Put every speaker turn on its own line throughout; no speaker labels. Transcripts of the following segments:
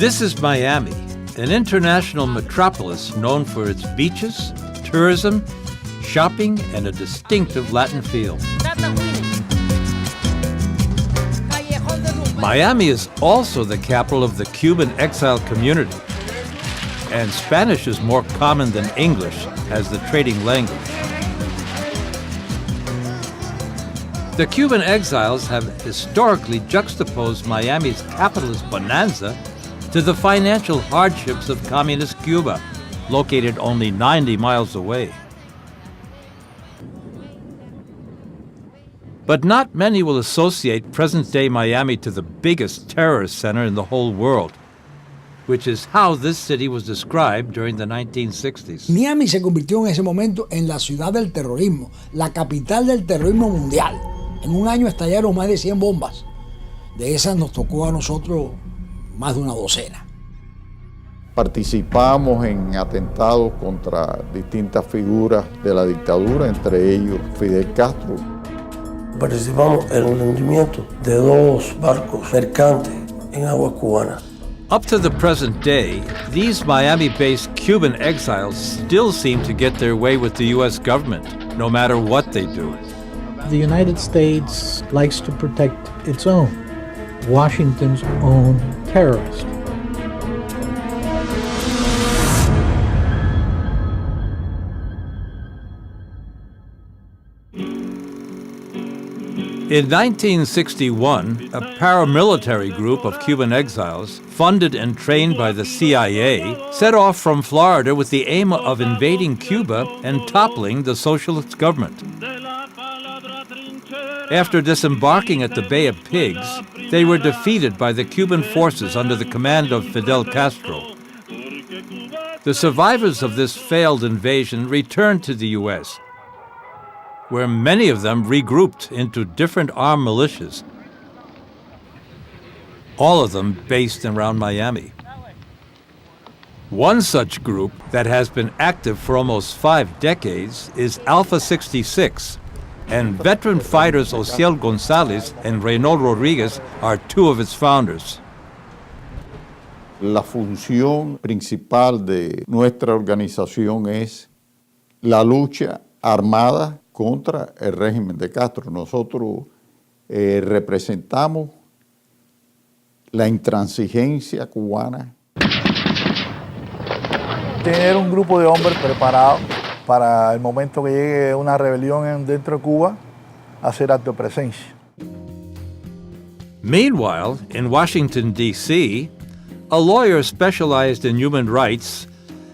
This is Miami, an international metropolis known for its beaches, tourism, shopping, and a distinctive Latin feel. Miami is also the capital of the Cuban exile community, and Spanish is more common than English as the trading language. The Cuban exiles have historically juxtaposed Miami's capitalist bonanza to the financial hardships of communist Cuba, located only 90 miles away. But not many will associate present-day Miami to the biggest terrorist center in the whole world, which is how this city was described during the 1960s.
Miami se convirtió en ese momento en la ciudad del terrorismo, la capital del terrorismo mundial. En un año estallaron más de 100 bombas. De esas nos tocó a nosotros más de una docena.
Participamos en atentados contra distintas figuras de la dictadura, entre ellos Fidel Castro.
Participamos en el hundimiento de 2 barcos mercantes en aguas cubanas.
Up to the present day, these Miami-based Cuban exiles still seem to get their way with the U.S. government, no matter what they do.
The United States likes to protect its own, Washington's own terrorists.
In 1961, a paramilitary group of Cuban exiles, funded and trained by the CIA, set off from Florida with the aim of invading Cuba and toppling the socialist government. After disembarking at the Bay of Pigs, they were defeated by the Cuban forces under the command of Fidel Castro. The survivors of this failed invasion returned to the U.S., where many of them regrouped into different armed militias, all of them based around Miami. One such group that has been active for almost 5 decades is Alpha 66, and veteran fighters Ociel Gonzalez and Reynald Rodriguez are 2 of its founders.
La función principal de nuestra organización es la lucha armada contra el régimen de Castro. Nosotros representamos la intransigencia cubana.
Tener un grupo de hombres preparados para el momento que llegue una rebelión dentro de Cuba, hacer acto de presencia.
Meanwhile, in Washington, D.C., a lawyer specialized in human rights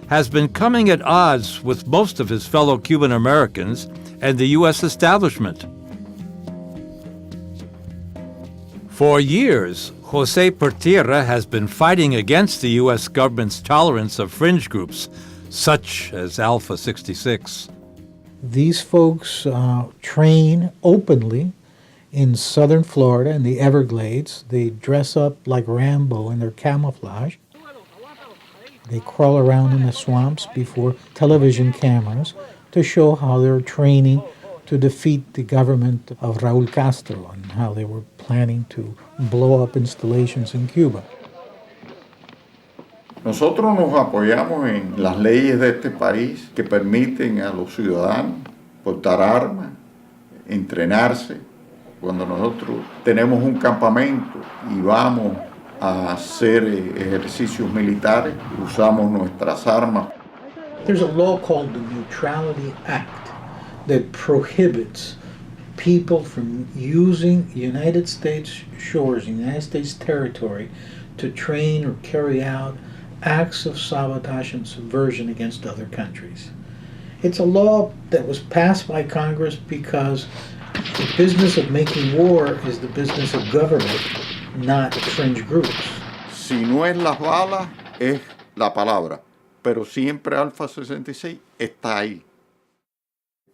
has been coming at odds with most of his fellow Cuban Americans and the U.S. establishment. For years, Jose Portierra has been fighting against the U.S. government's tolerance of fringe groups, such as Alpha 66.
These folks train openly in southern Florida, in the Everglades. They dress up like Rambo in their camouflage. They crawl around in the swamps before television cameras to show how they're training to defeat the government of Raúl Castro and how they were planning to blow up installations in Cuba.
Nosotros nos apoyamos en las leyes de este país que permiten a los ciudadanos portar armas, entrenarse. Cuando nosotros tenemos un campamento y vamos a hacer ejercicios militares, usamos nuestras armas.
There's a law called the Neutrality Act that prohibits people from using United States shores, United States territory, to train or carry out acts of sabotage and subversion against other countries. It's a law that was passed by Congress because the business of making war is the business of government, not fringe groups.
Si no es las balas, es la palabra. Pero siempre Alpha 66 está ahí.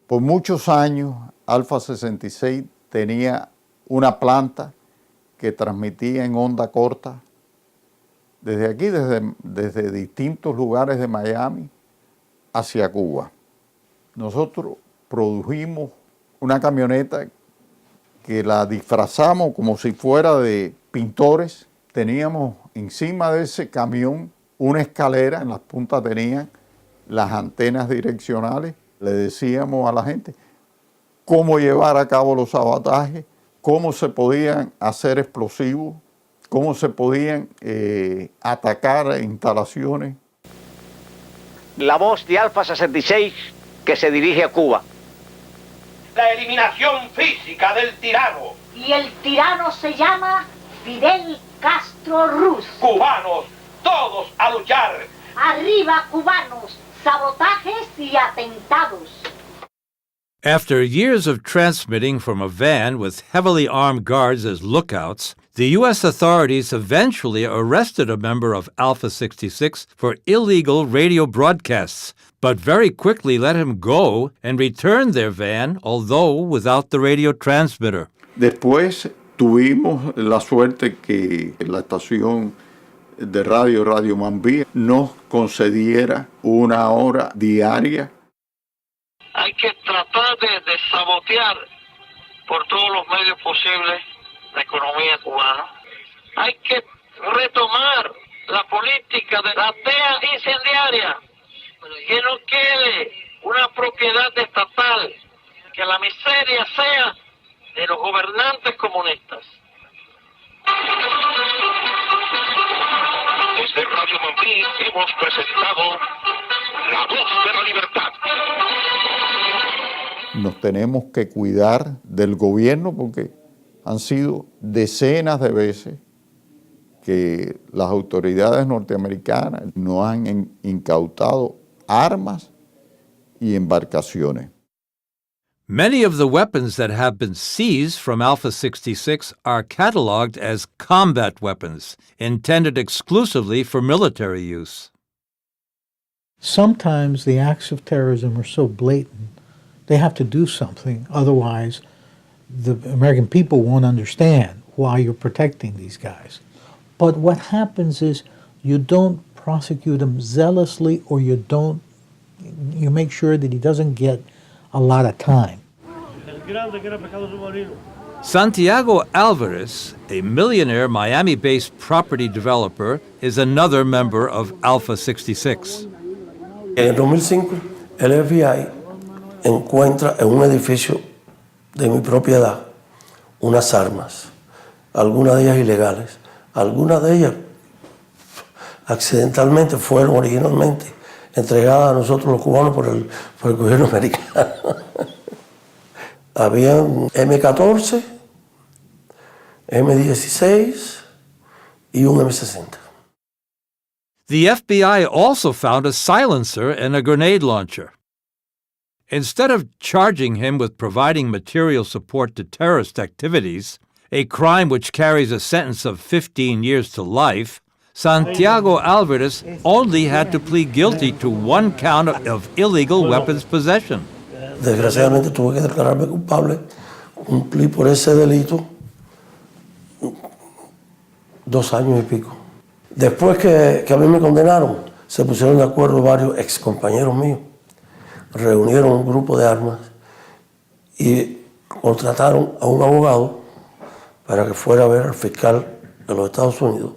Por muchos años, Alpha 66 tenía una planta que transmitía en onda corta desde aquí, desde distintos lugares de Miami hacia Cuba. Nosotros produjimos una camioneta que la disfrazamos como si fuera de pintores Teníamos encima de ese camión una escalera, en las puntas tenían las antenas direccionales. Le decíamos a la gente cómo llevar a cabo los sabotajes, cómo se podían hacer explosivos, cómo se podían atacar instalaciones.
La voz de Alfa 66 que se dirige a Cuba.
La eliminación física del tirano.
Y el tirano se llama Fidel Castro Ruz.
Cubanos, todos a luchar.
Arriba, cubanos, sabotajes y atentados.
After years of transmitting from a van with heavily armed guards as lookouts, the U.S. authorities eventually arrested a member of Alpha 66 for illegal radio broadcasts, but very quickly let him go and returned their van, although without the radio transmitter.
Después tuvimos la suerte que la estación de Radio Mambí nos concediera una hora diaria.
Hay que tratar de sabotear por todos los medios posibles la economía cubana. Hay que retomar la política de la tea incendiaria, que no quede una propiedad estatal, que la miseria sea de los gobernantes comunistas.
Desde Radio Mambí hemos presentado La Voz de la Libertad.
Nos tenemos que cuidar del gobierno porque han sido decenas de veces que las autoridades norteamericanas nos han incautado armas y embarcaciones.
Many of the weapons that have been seized from Alpha 66 are cataloged as combat weapons, intended exclusively for military use.
Sometimes the acts of terrorism are so blatant, they have to do something, otherwise the American people won't understand why you're protecting these guys. But what happens is you don't prosecute him zealously, or you make sure that he doesn't get a lot of time.
Santiago Alvarez, a millionaire Miami-based property developer, is another member of Alpha 66.
En el 2005, el FBI encuentra en un edificio de mi propiedad unas armas, algunas de ellas ilegales, algunas de ellas accidentalmente fueron originalmente entregadas a nosotros los cubanos por el gobierno americano. Habían M14, M16 y un M60.
The FBI also found a silencer and a grenade launcher. Instead of charging him with providing material support to terrorist activities, a crime which carries a sentence of 15 years to life, Santiago Alvarez only had to plead guilty to one count of illegal weapons possession.
Desgraciadamente tuve que declararme culpable, cumplí por ese delito 2 años y pico. Después que a mí me condenaron, se pusieron de acuerdo varios ex compañeros míos, reunieron un grupo de armas y contrataron a un abogado para que fuera a ver al fiscal de los Estados Unidos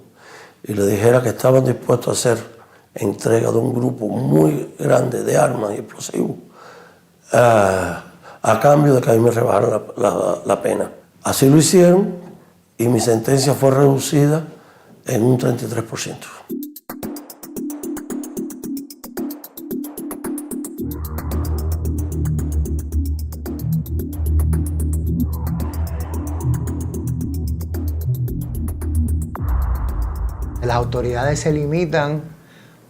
y le dijera que estaban dispuestos a hacer entrega de un grupo muy grande de armas y explosivos a cambio de que a mí me rebajaran la pena. Así lo hicieron y mi sentencia fue reducida en un 33%.
Las autoridades se limitan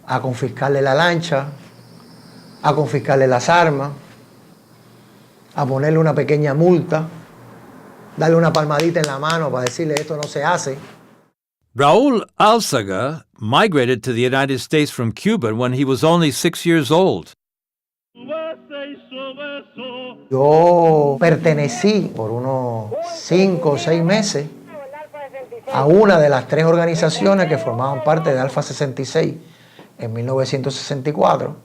a confiscarle la lancha, a confiscarle las armas, a ponerle una pequeña multa, darle una palmadita en la mano para decirle esto no se hace.
Raúl Álzaga migrated to the United States from Cuba when he was only 6 years old.
Yo pertenecí por unos 5 o 6 meses a una de las 3 organizaciones que formaban parte de Alpha 66 en 1964,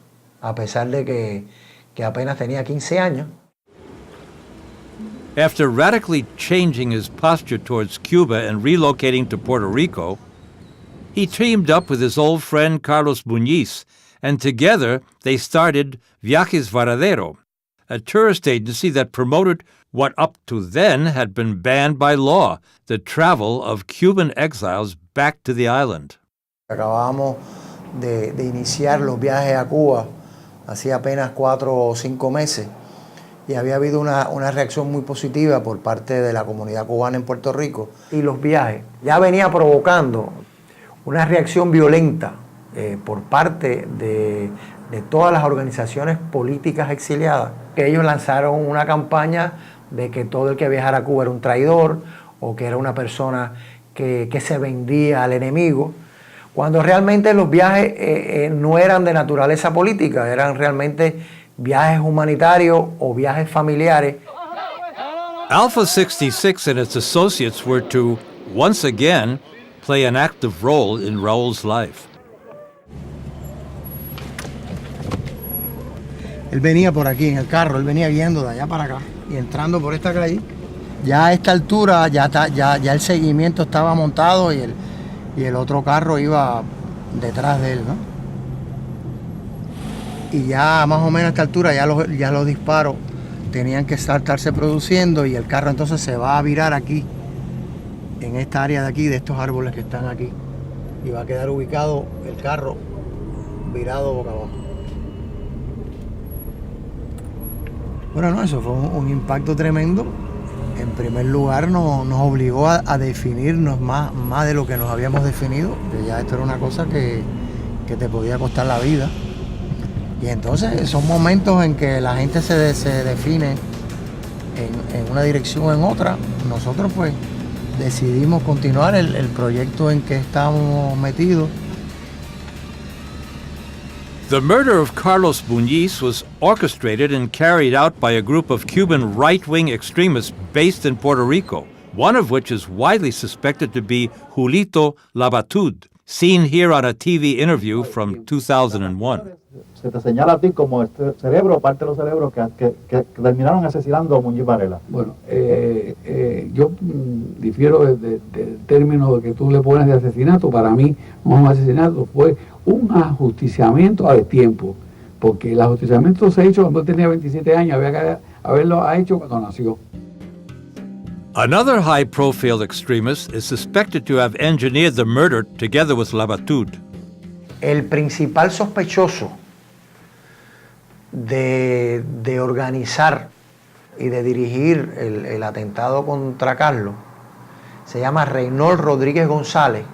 a pesar de que apenas tenía 15 años.
After radically changing his posture towards Cuba and relocating to Puerto Rico, he teamed up with his old friend Carlos Muñiz, and together they started Viajes Varadero, a tourist agency that promoted what up to then had been banned by law, the travel of Cuban exiles back to the island.
Acabamos de iniciar los viajes a Cuba hacía apenas 4 o 5 meses y había habido una reacción muy positiva por parte de la comunidad cubana en Puerto Rico. Y los viajes ya venía provocando una reacción violenta por parte de todas las organizaciones políticas exiliadas, que ellos lanzaron una campaña de que todo el que viajara a Cuba era un traidor o que era una persona que se vendía al enemigo, cuando realmente los viajes no eran de naturaleza política, eran realmente viajes humanitarios o viajes familiares.
Alpha 66 and its associates were to, once again, play an active role in Raúl's life.
Él venía por aquí en el carro, él venía guiando de allá para acá y entrando por esta calle. Ya a esta altura ya el seguimiento estaba montado y el otro carro iba detrás de él, ¿no? Y ya más o menos a esta altura ya los disparos tenían que estarse produciendo y el carro entonces se va a virar aquí, en esta área de aquí, de estos árboles que están aquí. Y va a quedar ubicado el carro virado boca abajo. Bueno, no, eso fue un impacto tremendo. En primer lugar nos obligó a definirnos más de lo que nos habíamos definido, que ya esto era una cosa que te podía costar la vida. Y entonces son momentos en que la gente se define en una dirección o en otra. Nosotros pues decidimos continuar el proyecto en que estábamos metidos.
The murder of Carlos Muñiz was orchestrated and carried out by a group of Cuban right-wing extremists based in Puerto Rico, one of which is widely suspected to be Julito Labatud, seen here on a TV interview from 2001.
Se te señala a ti como este cerebro, parte de los cerebros que terminaron asesinando a Muñiz Varela.
Bueno, yo difiero del término que tú le pones de asesinato. Para mí, un asesinato fue un ajusticiamiento a destiempo, porque el ajusticiamiento se ha hecho cuando tenía 27 años, había que haberlo hecho cuando nació.
Another high-profile extremist is suspected to have engineered the murder together with Labatud.
El principal sospechoso de organizar y de dirigir el atentado contra Carlos se llama Reynold Rodríguez González,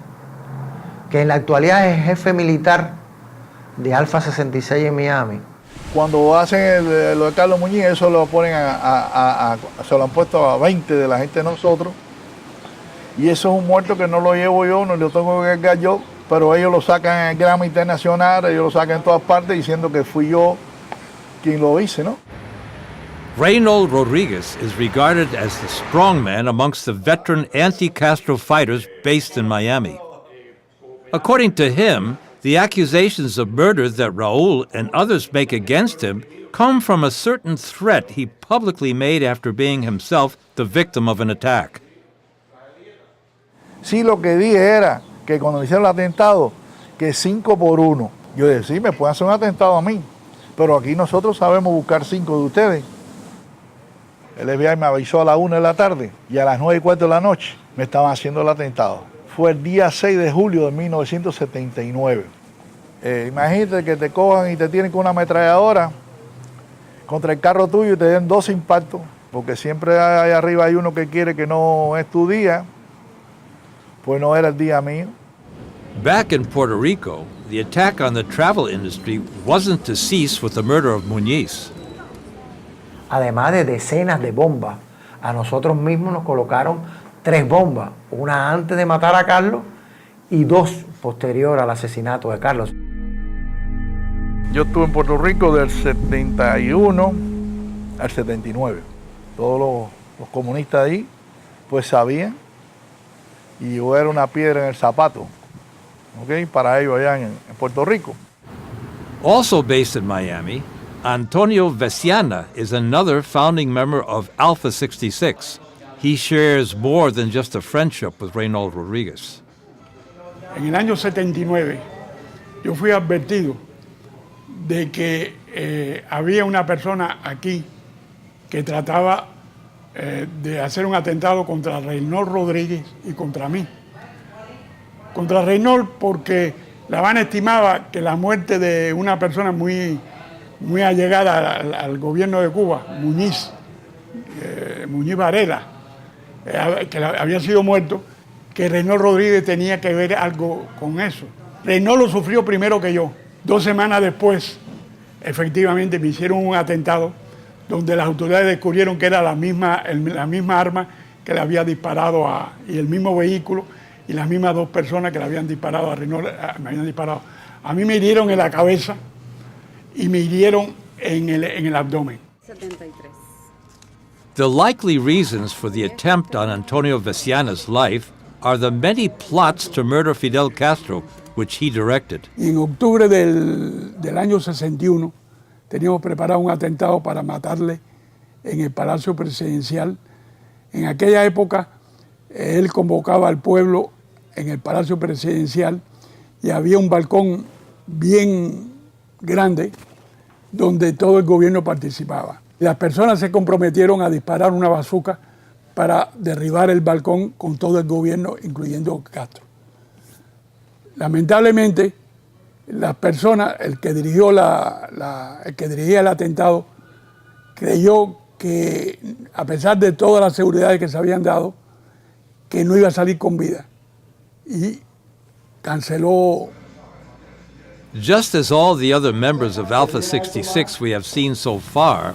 que en la actualidad es jefe militar de Alfa 66 en Miami.
Cuando hacen lo de Carlos Muñiz, eso lo ponen se lo han puesto a 20 de la gente de nosotros. Y eso es un muerto que no lo llevo yo, no lo tengo que cargar yo, pero ellos lo sacan en el Grammy Internacional, ellos lo sacan en todas partes diciendo que fui yo quien lo hice, ¿no?
Reynold Rodriguez is regarded as the strongman amongst the veteran anti-Castro fighters based in Miami. According to him, the accusations of murder that Raúl and others make against him come from a certain threat he publicly made after being himself the victim of an attack.
Sí, lo que dije era que cuando le hicieron el atentado, que 5 por 1. Yo decía, sí, me pueden hacer un atentado a mí, pero aquí nosotros sabemos buscar 5 de ustedes. El FBI me avisó a las 1 de la tarde y a las 9:15 de la noche me estaban haciendo el atentado. Fue el día 6 de julio de 1979. Imagínate que te cojan y te tienen con una ametralladora contra el carro tuyo y te den 2 impactos, porque siempre ahí arriba hay uno que quiere que no es tu día, pues no era el día mío.
Back in Puerto Rico, the attack on the travel industry wasn't to cease with the murder of Muñiz.
Además de decenas de bombas, a nosotros mismos nos colocaron 3 bombas, una antes de matar a Carlos y 2 posterior al asesinato de Carlos.
Yo estuve en Puerto Rico del 71 al 79. Todos los comunistas ahí pues sabían y yo era una piedra en el zapato, ¿okay? Para ellos allá en Puerto Rico.
Also based in Miami, Antonio Veciana is another founding member of Alpha 66. He shares more than just a friendship with Reynold Rodriguez.
En el año 79 yo fui advertido de que había una persona aquí que trataba de hacer un atentado contra Reynold Rodríguez y contra mí. Contra Reynold porque La Habana estimaba que la muerte de una persona muy allegada al gobierno de Cuba, Muñiz Varela, que había sido muerto, que Reynold Rodríguez tenía que ver algo con eso. Reynold lo sufrió primero que yo. 2 semanas después, efectivamente, me hicieron un atentado donde las autoridades descubrieron que era la misma arma que le había disparado y el mismo vehículo y las mismas 2 personas que le habían disparado a Reynold, me habían disparado. A mí me hirieron en la cabeza y me hirieron en el abdomen.
73.
The likely reasons for the attempt on Antonio Veciana's life are the many plots to murder Fidel Castro, which he directed.
Y en octubre del año 61 teníamos preparado un atentado para matarle en el Palacio Presidencial. En aquella época él convocaba al pueblo en el Palacio Presidencial y había un balcón bien grande donde todo el gobierno participaba. Las personas se comprometieron a disparar una bazuca para derribar el balcón con todo el gobierno, incluyendo Castro. Lamentablemente, las personas, el que dirigía el atentado, creyó que, a pesar de todas las seguridades que se habían dado, que no iba a salir con vida. Y canceló.
Just as all the other members of Alpha 66 we have seen so far,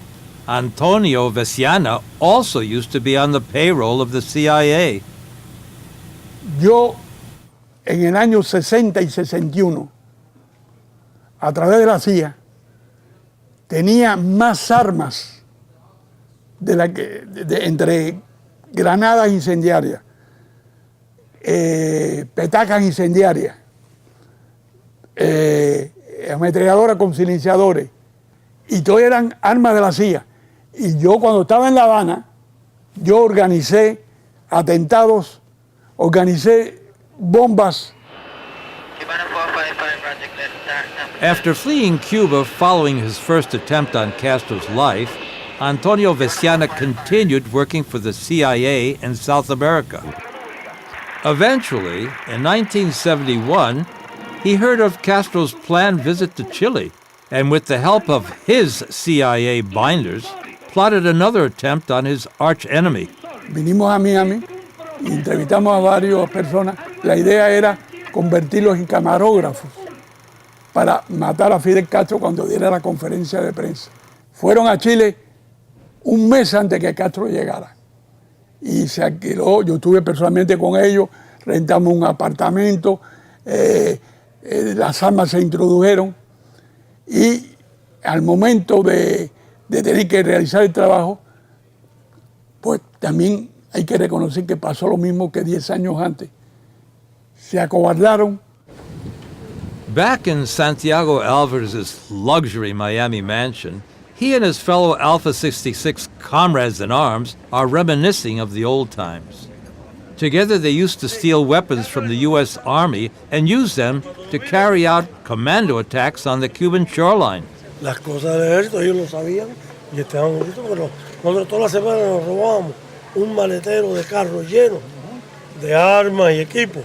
Antonio Veciana also used to be on the payroll of the CIA.
Yo, en el año 60 y 61, a través de la CIA, tenía más armas entre granadas incendiarias, petacas incendiarias, ametralladoras con silenciadores, y todo eran armas de la CIA. Y yo, cuando estaba en La Habana, yo organicé atentados, organicé bombas.
After fleeing Cuba following his first attempt on Castro's life, Antonio Veciana continued working for the CIA in South America. Eventually, in 1971, he heard of Castro's planned visit to Chile, and with the help of his CIA binders, plotted another attempt on his arch-enemy.
Vinimos a Miami y entrevistamos a varias personas. La idea era convertirlos en camarógrafos para matar a Fidel Castro cuando diera la conferencia de prensa. Fueron a Chile un mes antes que Castro llegara. Y se alquiló, yo estuve personalmente con ellos, rentamos un apartamento, las armas se introdujeron y al momento de tener que realizar el trabajo, pues también hay que reconocer que pasó lo mismo que 10 años antes. Se acobardaron.
Back in Santiago Alvarez's luxury Miami mansion, he and his fellow Alpha 66 comrades in arms are reminiscing of the old times. Together they used to steal weapons from the U.S. Army and use them to carry out commando attacks on the Cuban shoreline.
Las cosas del ejército ellos lo sabían y estaban listos, pero nosotros toda la semana nos robábamos un maletero de carros lleno de armas y equipo.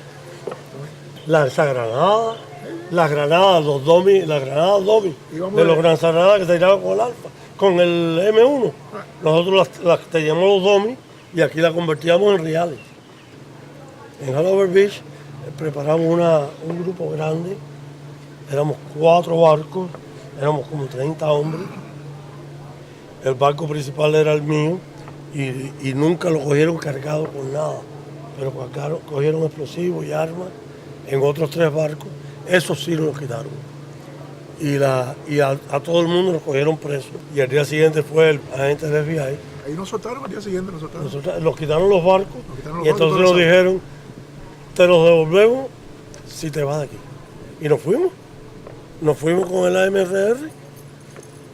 Lanzagranadas, las granadas Domi de los lanzagranadas que se tiraban con el Alfa, con el M1. Nosotros las teníamos los Domi y aquí las convertíamos en reales. En Hanover Beach preparamos un grupo grande, éramos 4 barcos, éramos como 30 hombres. El barco principal era el mío y nunca lo cogieron cargado con nada, pero cogieron explosivos y armas en otros 3 barcos. Esos sí nos quitaron. Y a todo el mundo nos cogieron presos. Y al día siguiente fue el agente del FBI.
Ahí nos soltaron, al día siguiente nos soltaron.
Nos quitaron los barcos y entonces nos dijeron, te los devolvemos si te vas de aquí. Y nos fuimos. Nos fuimos con el AMRR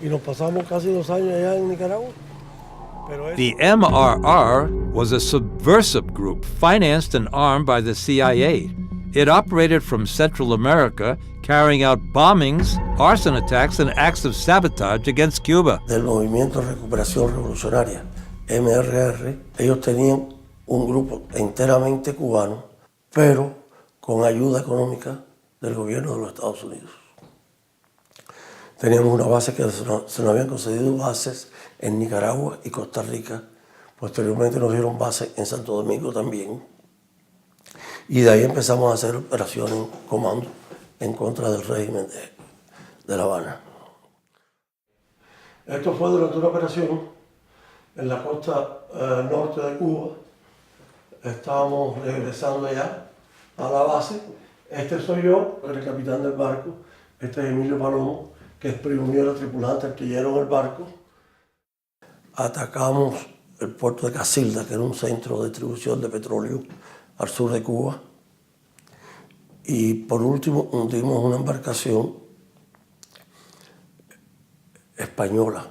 y nos pasamos casi 2 años allá en Nicaragua.
The MRR was a subversive group financed and armed by the CIA. it operated from Central America, carrying out bombings, arson attacks, and acts of sabotage against Cuba.
Del Movimiento de Recuperación Revolucionaria, MRR, ellos tenían un grupo enteramente cubano, pero con ayuda económica del gobierno de los Estados Unidos. Teníamos una base que se nos habían concedido bases en Nicaragua y Costa Rica. Posteriormente nos dieron base en Santo Domingo también. Y de ahí empezamos a hacer operaciones en comando en contra del régimen de La Habana. Esto fue durante una operación en la costa norte de Cuba. Estábamos regresando ya a la base. Este soy yo, el capitán del barco. Este es Emilio Palomo, que es primo mío, el tripulante artillero del barco. Atacamos el puerto de Casilda, que era un centro de distribución de petróleo al sur de Cuba. Y por último hundimos una embarcación española,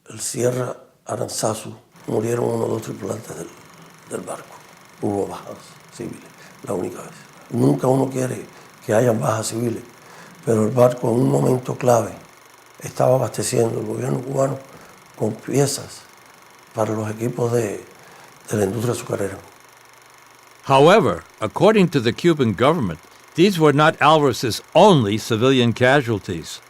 el Sierra Aranzazu. Murieron uno o dos tripulantes del barco. Hubo bajas civiles, la única vez. Nunca uno quiere que hayan bajas civiles, pero el barco en un momento clave estaba abasteciendo el gobierno cubano con piezas para los equipos de la industria azucarera.
However, according to the Cuban government, these were not Alvarez's only civilian casualties.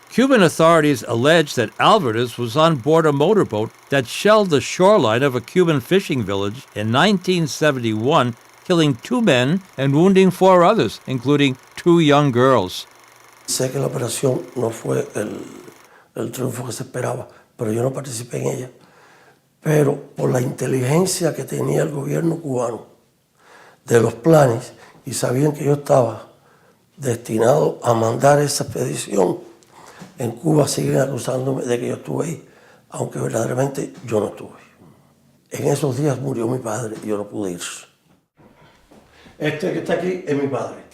Cuban authorities alleged that Alvarez was on board a motorboat that shelled the shoreline of a Cuban fishing village in 1971, killing 2 men and wounding 4 others, including 2 young girls.
Sé que la operación no fue el triunfo que se esperaba, pero yo no participé en ella. Pero por la inteligencia que tenía el gobierno cubano de los planes, y sabían que yo estaba destinado a mandar esa expedición, en Cuba siguen acusándome de que yo estuve ahí, aunque verdaderamente yo no estuve. En esos días murió mi padre y yo no pude ir. Este que está aquí es mi padre,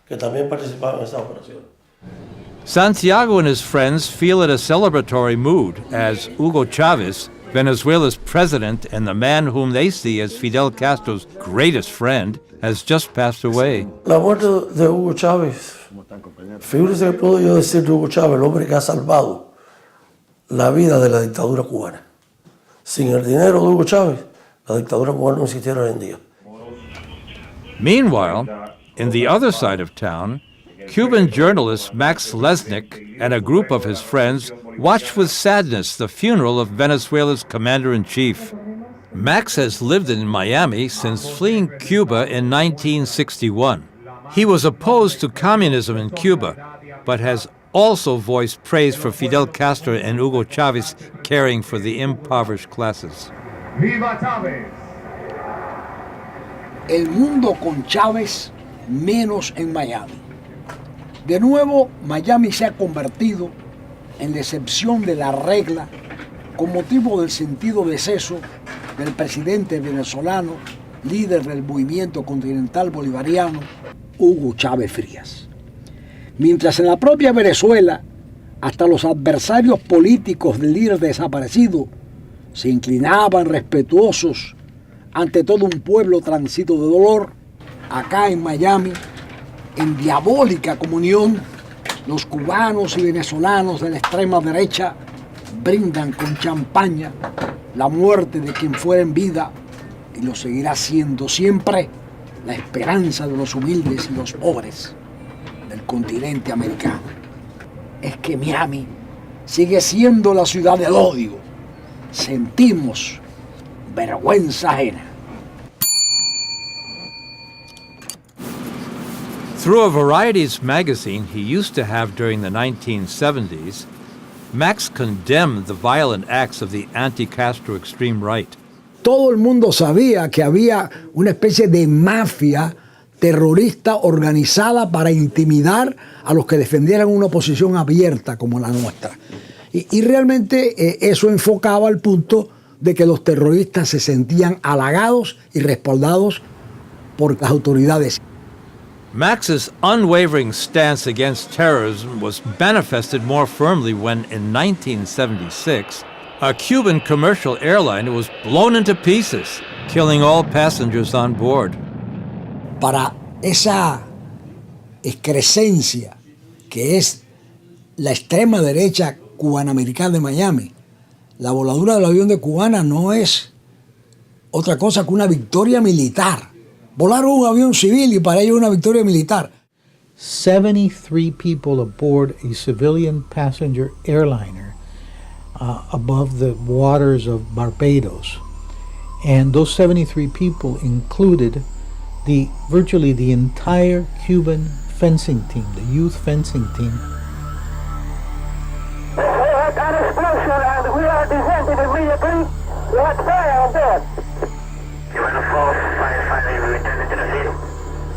que también participaba en esa operación.
Santiago and his friends feel in a celebratory mood as Hugo Chavez, Venezuela's president and the man whom they see as Fidel Castro's greatest friend, has just passed away.
La muerte de Hugo Chávez, figúrese que puedo yo decir de Hugo Chávez, el hombre que ha salvado la vida de la dictadura cubana. Sin el dinero de Hugo Chávez, la dictadura cubana no existiera hoy en día.
Meanwhile, in the other side of town, Cuban journalist Max Lesnick and a group of his friends watched with sadness the funeral of Venezuela's commander-in-chief. Max has lived in Miami since fleeing Cuba in 1961. He was opposed to communism in Cuba, but has also voiced praise for Fidel Castro and Hugo Chavez caring for the impoverished classes.
¡Viva Chávez! El mundo con Chávez, menos en Miami. De nuevo, Miami se ha convertido en la excepción de la regla con motivo del sentido deceso del presidente venezolano, líder del movimiento continental bolivariano, Hugo Chávez Frías. Mientras en la propia Venezuela, hasta los adversarios políticos del líder desaparecido se inclinaban respetuosos ante todo un pueblo transito de dolor, acá en Miami, en diabólica comunión, los cubanos y venezolanos de la extrema derecha brindan con champaña la muerte de quien fuera en vida y lo seguirá siendo siempre la esperanza de los humildes y los pobres del continente americano. Es que Miami sigue siendo la ciudad del odio. Sentimos vergüenza ajena.
Through a Varieties magazine he used to have during the 1970s, Max condemned the violent acts of the anti-Castro extreme right.
Todo el mundo sabía que había una especie de mafia terrorista organizada para intimidar a los que defendieran una posición abierta como la nuestra. Y realmente eso enfocaba al punto de que los terroristas se sentían halagados y respaldados por las autoridades.
Max's unwavering stance against terrorism was manifested more firmly when, in 1976, a Cuban commercial airliner was blown into pieces, killing all passengers on board.
Para esa excrescencia, que es la extrema derecha cubanoamericana de Miami, la voladura del avión de Cubana no es otra cosa que una victoria militar. Volaron un avión civil y para ellos una victoria militar.
73 people aboard a civilian passenger airliner above the waters of Barbados. And those 73 people included virtually the entire Cuban fencing team, the youth fencing team.
We had an explosion and we are descending immediately. We had fire on board. Cubana 455, we intended to the field.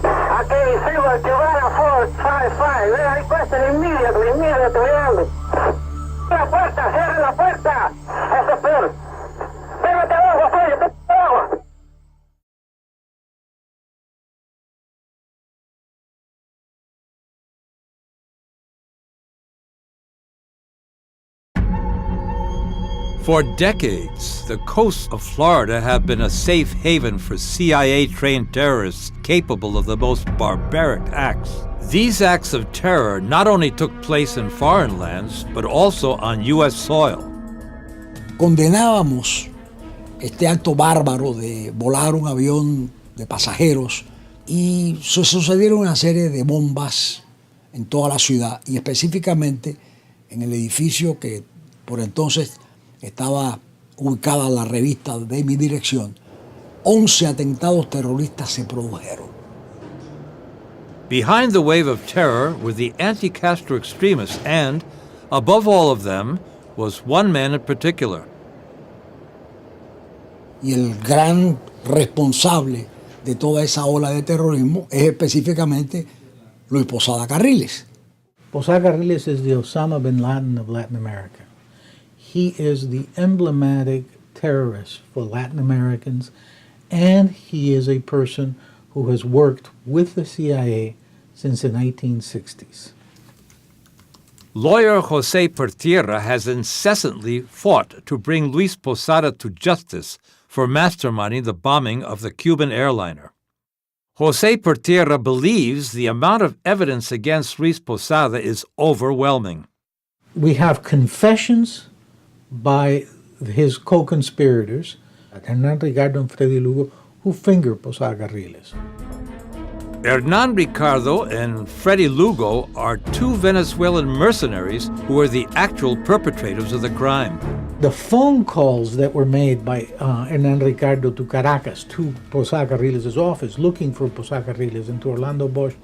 Okay, Silver, Cubana 455, we are requesting immediately. La puerta, cierre la puerta. Eso es peor. Pégate abajo, Freddy, pégate abajo.
For decades, the coasts of Florida have been a safe haven for CIA-trained terrorists capable of the most barbaric acts. These acts of terror not only took place in foreign lands, but also on U.S. soil.
Condenábamos este acto bárbaro de volar un avión de pasajeros y sucedieron una serie de bombas en toda la ciudad y específicamente en el edificio que por entonces estaba ubicada la revista de mi dirección. 11 atentados terroristas se produjeron.
Behind the wave of terror were the anti-Castro extremists and, above all of them, was one man in particular.
Y el gran responsable de toda esa ola de terrorismo es específicamente Luis Posada Carriles.
Posada Carriles is the Osama bin Laden of Latin America. He is the emblematic terrorist for Latin Americans, and he is a person who has worked with the CIA since the 1960s.
Lawyer Jose Pertierra has incessantly fought to bring Luis Posada to justice for masterminding the bombing of the Cuban airliner. Jose Pertierra believes the amount of evidence against Luis Posada is overwhelming.
We have confessions by his co-conspirators, Hernán Ricardo and Freddy Lugo, who fingered Posada Carriles.
Hernán Ricardo and Freddy Lugo are two Venezuelan mercenaries who were the actual perpetrators of the crime.
The phone calls that were made by Hernán Ricardo to Caracas, to Posada Carriles' office, looking for Posada Carriles, and to Orlando Bosch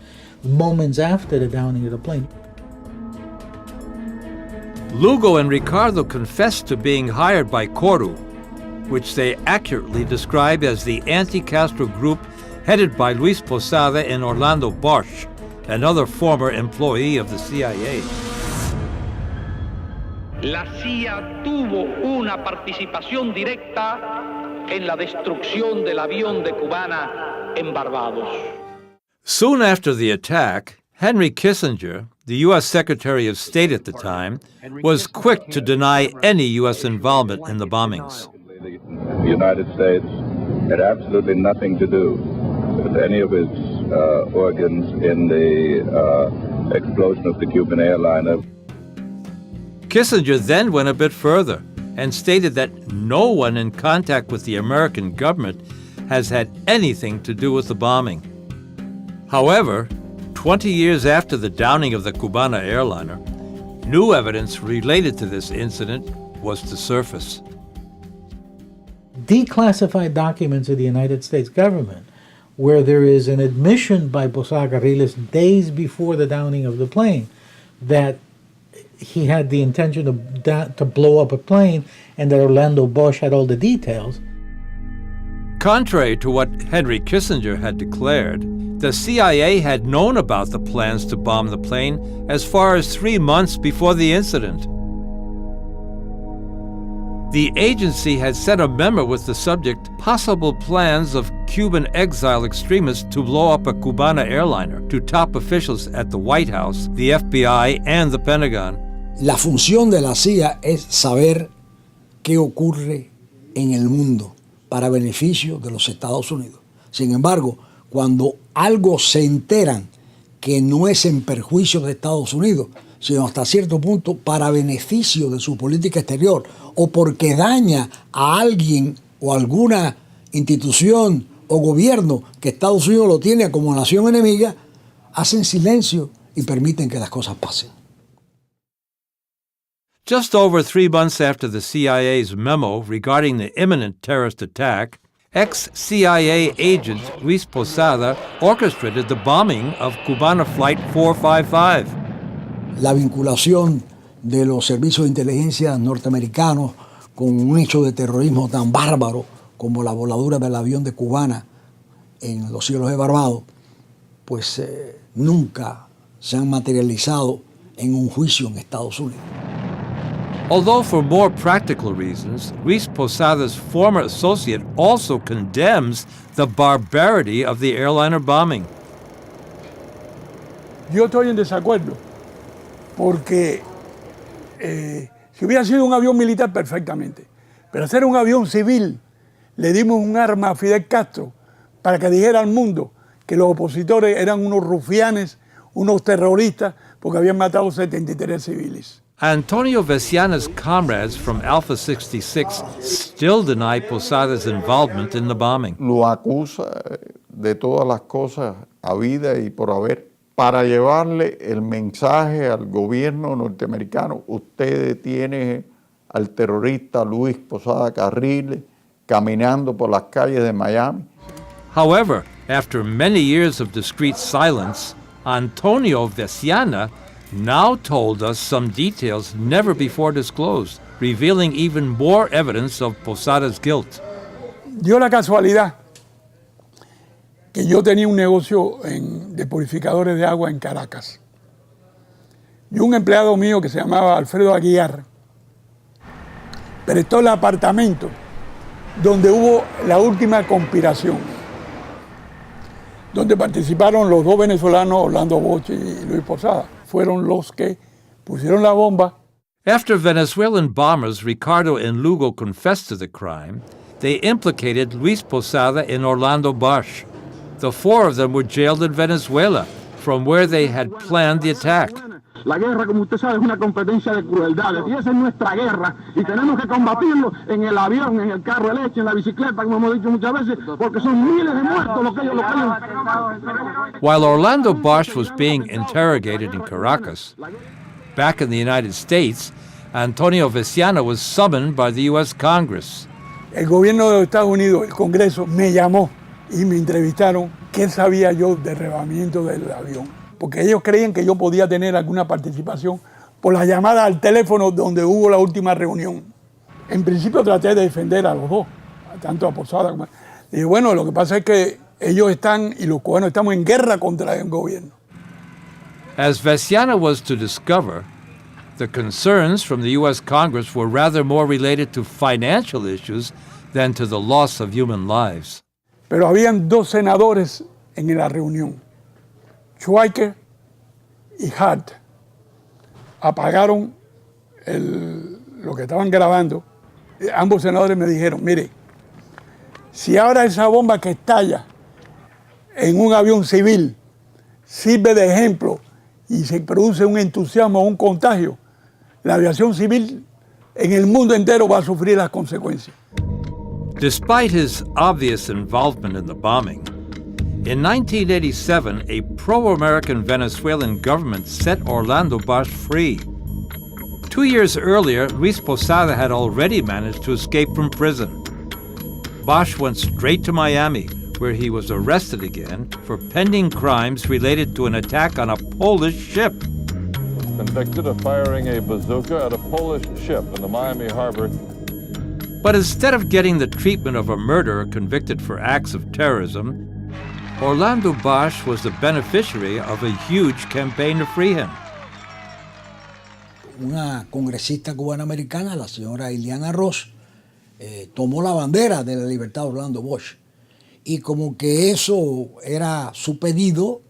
moments after the downing of the plane.
Lugo and Ricardo confessed to being hired by Coru, which they accurately describe as the anti-Castro group headed by Luis Posada and Orlando Bosch, another former employee of the CIA.
La CIA tuvo una participación directa en la destrucción del avión de Cubana en Barbados.
Soon after the attack, Henry Kissinger, the U.S. Secretary of State at the time, was quick to deny any U.S. involvement in the bombings.
The United States had absolutely nothing to do with any of its organs in the explosion of the Cuban airliner.
Kissinger then went a bit further and stated that no one in contact with the American government has had anything to do with the bombing. However, 20 years after the downing of the Cubana airliner, new evidence related to this incident was to surface.
Declassified documents of the United States government, where there is an admission by Posada Carriles days before the downing of the plane that he had the intention to blow up a plane and that Orlando Bosch had all the details.
Contrary to what Henry Kissinger had declared, the CIA had known about the plans to bomb the plane as far as 3 months before the incident. The agency had sent a memo with the subject, "Possible plans of Cuban exile extremists to blow up a Cubana airliner," to top officials at the White House, the FBI, and the Pentagon.
La función de la CIA es saber qué ocurre en el mundo para beneficio de los Estados Unidos. Sin embargo, cuando algo se enteran que no es en perjuicio de Estados Unidos, sino hasta cierto punto para beneficio de su política exterior, o porque daña a alguien o alguna institución o gobierno que Estados Unidos lo tiene como nación enemiga, hacen silencio y permiten que las cosas pasen.
Just over 3 months after the CIA's memo regarding the imminent terrorist attack, ex-CIA agent Luis Posada orchestrated the bombing of Cubana Flight 455.
La vinculación de los servicios de inteligencia norteamericanos con un hecho de terrorismo tan bárbaro como la voladura del avión de Cubana en los cielos de Barbados, pues nunca se han materializado en un juicio en Estados Unidos.
Although for more practical reasons, Luis Posada's former associate also condemns the barbarity of the airliner bombing.
Yo estoy en desacuerdo, porque si hubiera sido un avión militar, perfectamente. Pero hacer un avión civil, le dimos un arma a Fidel Castro para que dijera al mundo que los opositores eran unos rufianes, unos terroristas, porque habían matado 73 civiles.
Antonio Veciana's comrades from Alpha 66 still deny Posada's involvement in the bombing.
Lo acusa de todas las cosas habidas y por haber para llevarle el mensaje al gobierno norteamericano. Usted detiene al terrorista Luis Posada Carriles caminando por las calles de Miami.
However, after many years of discreet silence, Antonio Veciana now told us some details never before disclosed, revealing even more evidence of Posada's guilt.
Dio la casualidad que yo tenía un negocio de purificadores de agua en Caracas. Y un empleado mío que se llamaba Alfredo Aguiar prestó el apartamento donde hubo la última conspiración, donde participaron los dos venezolanos, Orlando Bosch y Luis Posada. Fueron los que pusieron la bomba.
After Venezuelan bombers Ricardo and Lugo confessed to the crime, they implicated Luis Posada and Orlando Bosch. The four of them were jailed in Venezuela, from where they had planned the attack.
La guerra, como usted sabe, es una competencia de crueldades y esa es nuestra guerra y tenemos que combatirlo en el avión, en el carro de leche, en la bicicleta, como hemos dicho muchas veces, porque son miles de muertos lo que ellos.
While Orlando Bosch was being interrogated in Caracas, back in the United States, Antonio Veciana was summoned by the U.S. Congress.
El gobierno de los Estados Unidos, el Congreso, me llamó y me entrevistaron qué sabía yo del derribamiento del avión. Porque ellos creían que yo podía tener alguna participación por la llamada al teléfono donde hubo la última reunión. En principio traté de defender a los dos, tanto a Posada como a... Dije, bueno, lo que pasa es que ellos están, y los cubanos estamos en guerra contra el gobierno.
As Veciana was to discover, the concerns from the U.S. Congress were rather more related to financial issues than to the loss of human lives.
Pero habían dos senadores en la reunión, Schweiker y Hart. Apagaron lo que estaban grabando. Ambos senadores me dijeron, mire, si ahora esa bomba que estalla en un avión civil sirve de ejemplo y se produce un entusiasmo o un contagio, la aviación civil en el mundo entero va a sufrir las consecuencias.
Despite his obvious involvement in the bombing, in 1987, a pro-American Venezuelan government set Orlando Bosch free. 2 years earlier, Luis Posada had already managed to escape from prison. Bosch went straight to Miami, where he was arrested again for pending crimes related to an attack on a Polish ship.
Convicted of firing a bazooka at a Polish ship in the Miami harbor.
But instead of getting the treatment of a murderer convicted for acts of terrorism, Orlando Bosch was the beneficiary of a huge campaign to free him.
Una congresista cubana-americana, la señora Ileana Ross, tomó la bandera de la libertad de Orlando Bosch. Y como que eso era su pedido,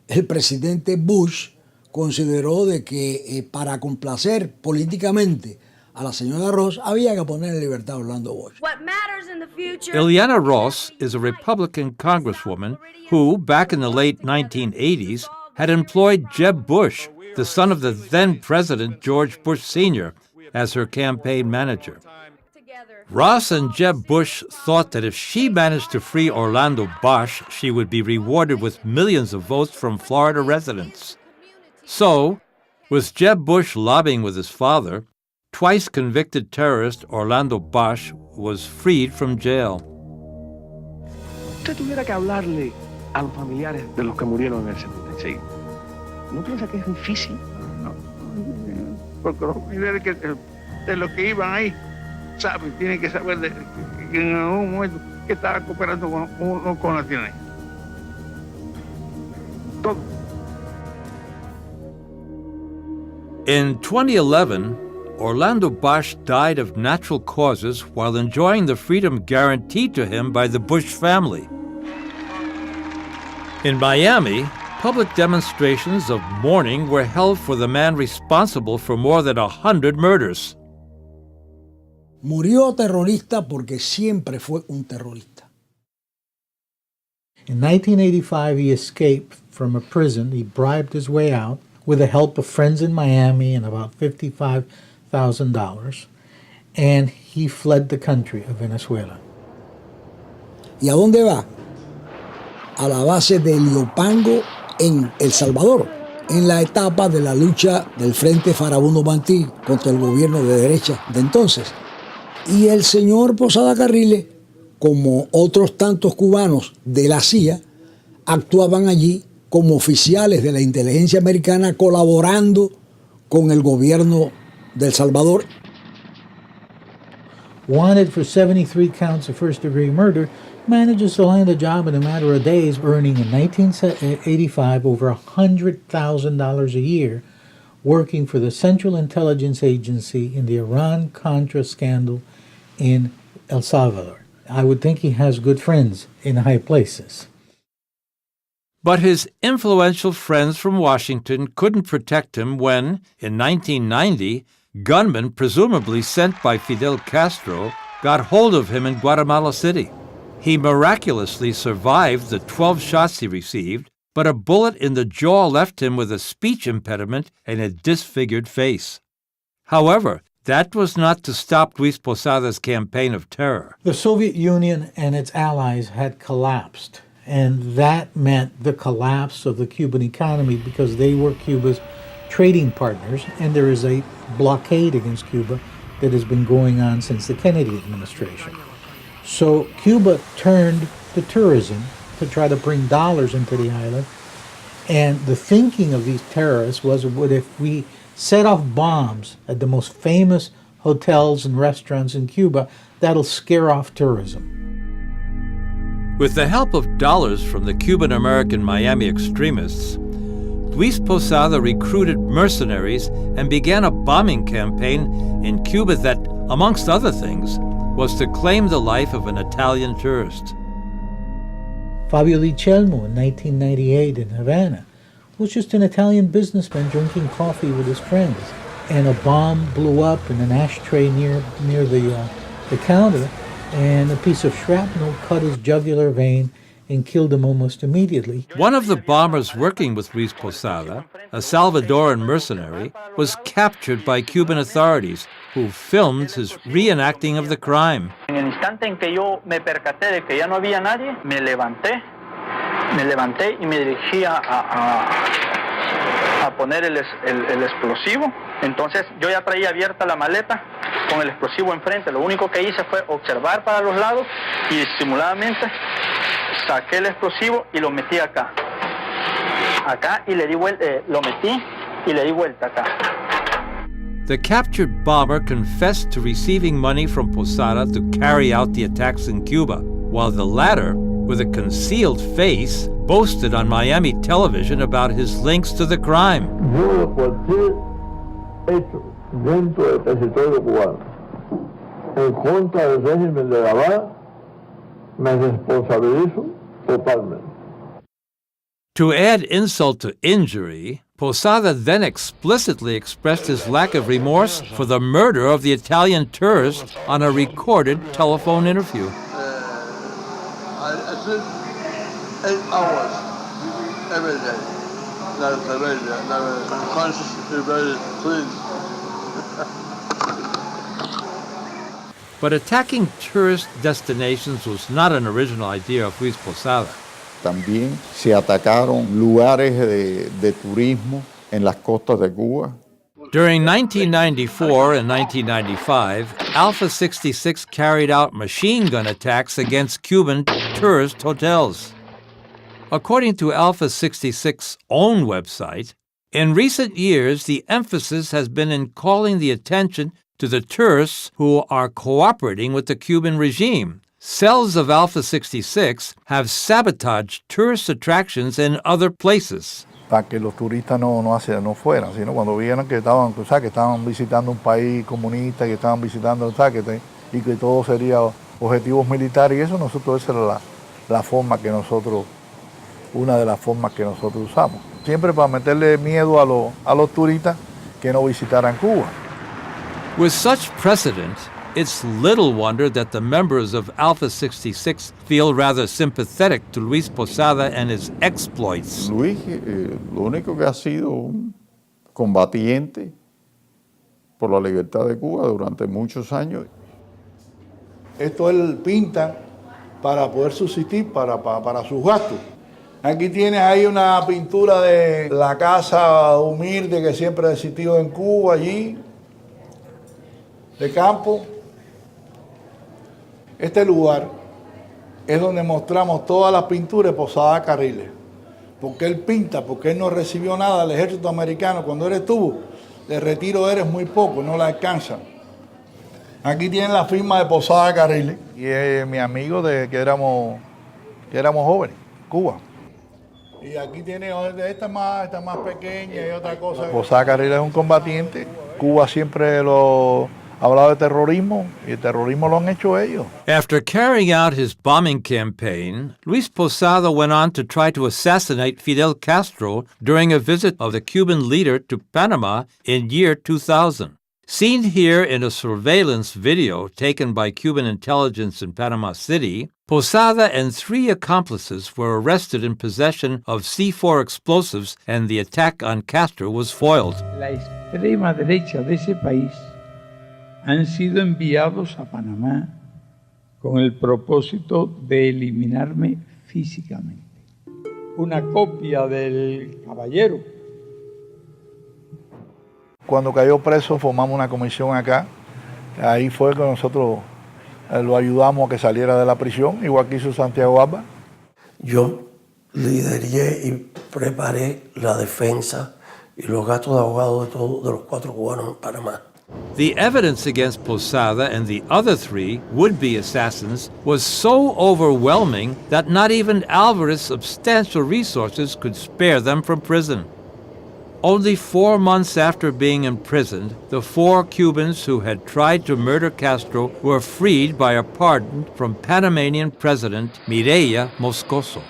el presidente Bush consideró de que para complacer políticamente a la señora Ross había que poner en libertad a Orlando Bosch.
Ileana Ross is a Republican congresswoman who, back in the late 1980s, had employed Jeb Bush, the son of the then President George Bush Sr., as her campaign manager. Ross and Jeb Bush thought that if she managed to free Orlando Bosch, she would be rewarded with millions of votes from Florida residents. So, with Jeb Bush lobbying with his father, twice convicted terrorist Orlando Bosch was freed from jail.
Si usted tuviera que hablarle a los familiares de los que murieron en el 76, ¿no piensa que es difícil? No, porque los familiares de los que iban ahí saben, tienen que saber que en algún momento que estaba cooperando con la CIA. Todo.
In 2011, Orlando Bosch died of natural causes while enjoying the freedom guaranteed to him by the Bush family. In Miami, public demonstrations of mourning were held for the man responsible for more than 100 murders.
Murió terrorista porque siempre fue un terrorista.
In 1985, he escaped from a prison. He bribed his way out with the help of friends in Miami and about $55,000, and he fled the country of Venezuela.
¿Y a dónde va? A la base de Leopango en El Salvador, en la etapa de la lucha del Frente Farabundo Mantí contra el gobierno de derecha de entonces. Y el señor Posada Carriles, como otros tantos cubanos de la CIA, actuaban allí como oficiales de la inteligencia americana colaborando con el gobierno de El Salvador.
Wanted for 73 counts of first-degree murder, manages to land a job in a matter of days, earning in 1985 over $100,000 a year, working for the Central Intelligence Agency in the Iran-Contra scandal in El Salvador. I would think he has good friends in high places.
But his influential friends from Washington couldn't protect him when, in 1990, gunmen presumably sent by Fidel Castro got hold of him in Guatemala City. He miraculously survived the 12 shots he received, but a bullet in the jaw left him with a speech impediment and a disfigured face. However, that was not to stop Luis Posada's campaign of terror.
The Soviet Union and its allies had collapsed, and that meant the collapse of the Cuban economy because they were Cuba's trading partners, and there is a blockade against Cuba that has been going on since the Kennedy administration. So Cuba turned to tourism to try to bring dollars into the island, and the thinking of these terrorists was, what if we set off bombs at the most famous hotels and restaurants in Cuba, that'll scare off tourism.
With the help of dollars from the Cuban-American Miami extremists, Luis Posada recruited mercenaries and began a bombing campaign in Cuba that, amongst other things, was to claim the life of an Italian tourist.
Fabio Di Celmo in 1998 in Havana was just an Italian businessman drinking coffee with his friends, and a bomb blew up in an ashtray near the counter, and a piece of shrapnel cut his jugular vein and killed him almost immediately.
One of the bombers working with Luis Posada, a Salvadoran mercenary, was captured by Cuban authorities, who filmed his reenacting of the crime.
En el instante en que yo me percaté de que ya no había nadie, me levanté y me dirigí a poner el explosivo. Entonces yo ya traía abierta la maleta con el explosivo enfrente. Lo único que hice fue observar para los lados y disimuladamente saqué el explosivo y lo metí acá. Acá y le di vuelta, lo metí y le di vuelta acá.
The captured bomber confessed to receiving money from Posada to carry out the attacks in Cuba, while the latter, with a concealed face, boasted on Miami television about his links to the crime.
Yo de cualquier hecho dentro del territorio cubano en contra del régimen de La Habana me responsabilizo totalmente.
To add insult to injury, Posada then explicitly expressed his lack of remorse for the murder of the Italian tourist on a recorded telephone interview.
I sleep 8 hours every day.
But attacking tourist destinations was not an original idea of Luis Posada.
También se atacaron lugares de turismo en las costas de Cuba.
During 1994 and 1995, Alpha 66 carried out machine gun attacks against Cuban tourist hotels. According to Alpha 66's own website, in recent years, the emphasis has been in calling the attention to the tourists who are cooperating with the Cuban regime. Cells of Alpha 66 have sabotaged tourist attractions in other places.
Para que los turistas no fueran, sino cuando vieran que estaban visitando un país comunista, que estaban visitando el Zaquete y que todo sería objetivos militares, y eso esa era la forma que nosotros, una de las formas que nosotros usamos. Siempre para meterle miedo a los turistas que no visitaran Cuba.
With such precedent, it's little wonder that the members of Alpha 66 feel rather sympathetic to Luis Posada and his exploits.
Luis, lo único que ha sido un combatiente por la libertad de Cuba durante muchos años.
Esto él pinta para poder subsistir, para sus gastos. Aquí tienes ahí una pintura de la casa humilde que siempre ha existido en Cuba, allí, de campo. Este lugar es donde mostramos todas las pinturas de Posada Carriles. Porque él pinta, porque él no recibió nada del ejército americano. Cuando él estuvo, de retiro eres muy poco, no la alcanzan. Aquí tienen la firma de Posada Carriles. Y es mi amigo de que éramos jóvenes, Cuba. Y aquí tiene esta más pequeña y otra cosa. Posada Carriles es un combatiente. Cuba siempre lo hablado de terrorismo, y el terrorismo lo han hecho ellos.
After carrying out his bombing campaign, Luis Posada went on to try to assassinate Fidel Castro during a visit of the Cuban leader to Panama in year 2000. Seen here in a surveillance video taken by Cuban intelligence in Panama City, Posada and 3 accomplices were arrested in possession of C4 explosives, and the attack on Castro was foiled.
La extrema derecha de ese país han sido enviados a Panamá con el propósito de eliminarme físicamente. Una copia del caballero.
Cuando cayó preso formamos una comisión acá, ahí fue que nosotros lo ayudamos a que saliera de la prisión, igual que hizo Santiago Alba.
Yo lideré y preparé la defensa y los gastos de abogados de los 4 cubanos en Panamá.
The evidence against Posada and the other 3 would-be assassins was so overwhelming that not even Alvarez's substantial resources could spare them from prison. Only 4 months after being imprisoned, the 4 Cubans who had tried to murder Castro were freed by a pardon from Panamanian President Mireya Moscoso.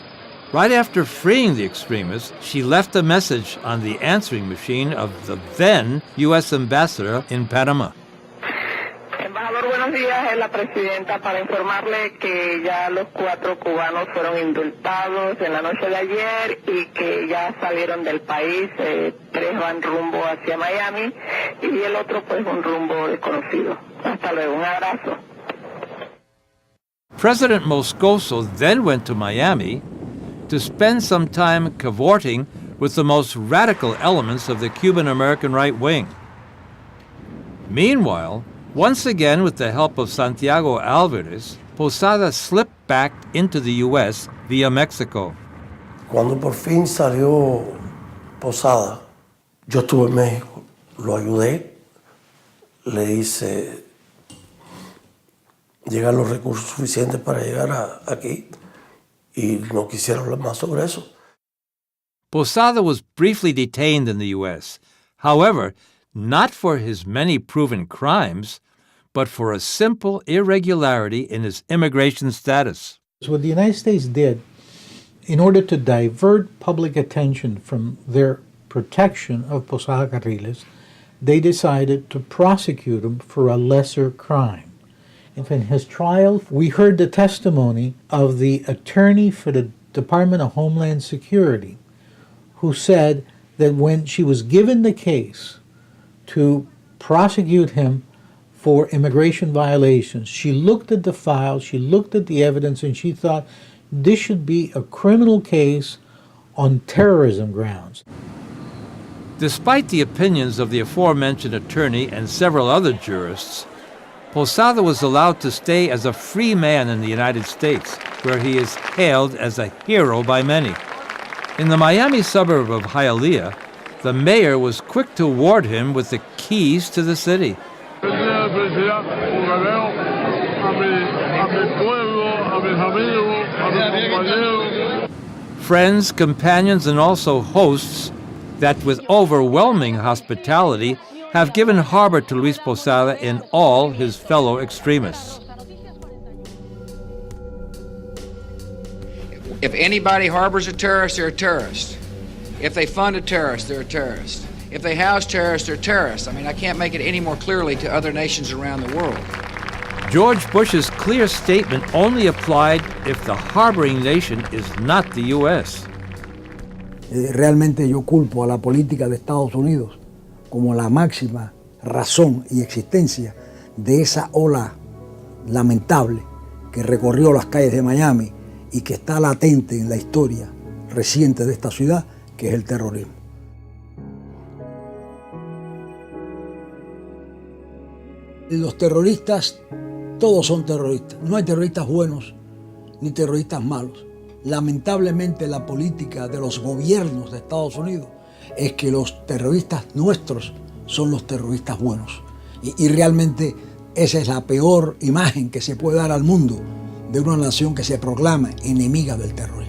Right after freeing the extremists, she left a message on the answering machine of the then U.S. ambassador in Panama.
Embajador, buenos días. Es la presidenta para informarle que ya los 4 cubanos fueron indultados en la noche de ayer y que ya salieron del país. 3 van rumbo hacia Miami y el otro pues un rumbo desconocido. Hasta luego. Un abrazo.
President Moscoso then went to Miami to spend some time cavorting with the most radical elements of the Cuban-American right wing. Meanwhile, once again with the help of Santiago Alvarez, Posada slipped back into the U.S. via Mexico.
Cuando por fin salió Posada, yo estuve en México, lo ayudé, le hice llegar los recursos suficientes para llegar aquí. Y no quisiera hablar más sobre eso.
Posada was briefly detained in the U.S., however, not for his many proven crimes, but for a simple irregularity in his immigration status.
So what the United States did, in order to divert public attention from their protection of Posada Carriles, they decided to prosecute him for a lesser crime. In his trial, we heard the testimony of the attorney for the Department of Homeland Security, who said that when she was given the case to prosecute him for immigration violations, she looked at the file, she looked at the evidence, and she thought this should be a criminal case on terrorism grounds.
Despite the opinions of the aforementioned attorney and several other jurists, Posada was allowed to stay as a free man in the United States, where he is hailed as a hero by many. In the Miami suburb of Hialeah, the mayor was quick to award him with the keys to the city. Friends, companions, and also hosts that with overwhelming hospitality have given harbor to Luis Posada and all his fellow extremists.
If anybody harbors a terrorist, they're a terrorist. If they fund a terrorist, they're a terrorist. If they house terrorists, they're terrorists. I mean, I can't make it any more clearly to other nations around the world.
George Bush's clear statement only applied if the harboring nation is not the U.S.
Realmente yo culpo a la política de Estados Unidos como la máxima razón y existencia de esa ola lamentable que recorrió las calles de Miami y que está latente en la historia reciente de esta ciudad, que es el terrorismo. Los terroristas, todos son terroristas. No hay terroristas buenos ni terroristas malos. Lamentablemente la política de los gobiernos de Estados Unidos es que los terroristas nuestros son los terroristas buenos. Y realmente esa es la peor imagen que se puede dar al mundo de una nación que se proclama enemiga del terrorismo.